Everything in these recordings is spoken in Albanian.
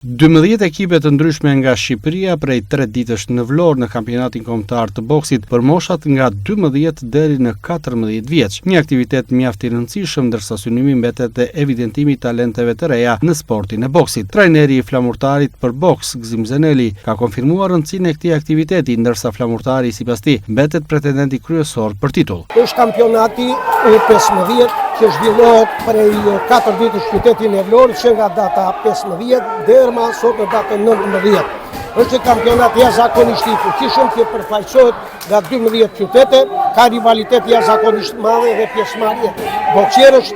12 ekipe të ndryshme nga Shqipëria prej 3 ditësh në Vlorë në kampionatin kombëtar të boksit për moshat nga 12 deri në 14 vjeç. Një aktivitet mjaft i rëndësishëm ndërsa synimi mbetet te evidentimi i talenteve të reja në sportin e boksit. Trajneri i flamurtarit për boks, Gzim Zeneli, ka konfirmuar rëndësinë e këtij aktiviteti, ndërsa flamurtari sipas tij mbetet pretendenti kryesor për titull. Është kampionati U15 që zhvillohet prej 4 ditësh qytetin e Vlorës që nga data 15 deri më sot në datën 19. Është një kampionat jashtëzakonisht i fuqishëm që përfaqësohet nga 12 qytete, ka rivalitet jashtëzakonisht madhe dhe pjesëmarrje boksierësh.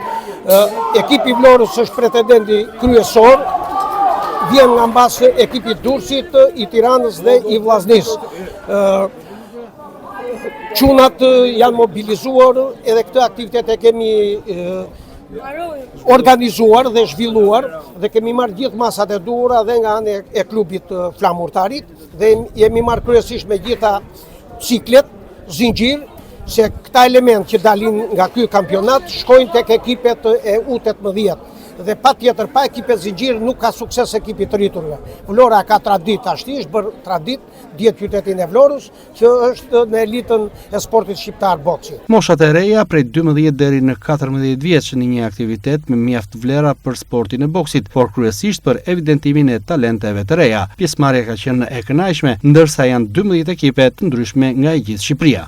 Ekipi i Vlorës është pretendenti kryesor, vjen nga mbas ekipi i Durrësit, i Tiranës dhe i Vllaznisë. Çunat janë mobilizuar, edhe këtë aktivitet e kemi organizuar dhe zhvilluar dhe kemi marrë gjithë masat e duhura dhe nga ana e klubit flamurtarit dhe jemi marrë kryesisht me gjitha ciklet, zinxhir, se këta element që dalin nga ky kampionat shkojnë tek ekipet e U18 dhe patjetër pa ekipet zinxhir nuk ka sukses ekipi të rriturve. Vlora ka tradit tashti, është bërë tradit 10 qytetin e Vlorës që është në elitën e sportit shqiptar boksi. Moshat e reja prej 12 deri në 14 vjeç në një aktivitet me mjaft vlera për sportin e boksit, por kryesisht për evidentimin e talenteve të reja. Pjesëmarrja ka qenë e kënaqshme, ndërsa janë 12 ekipe të ndryshme nga e gjithë Shqipëria.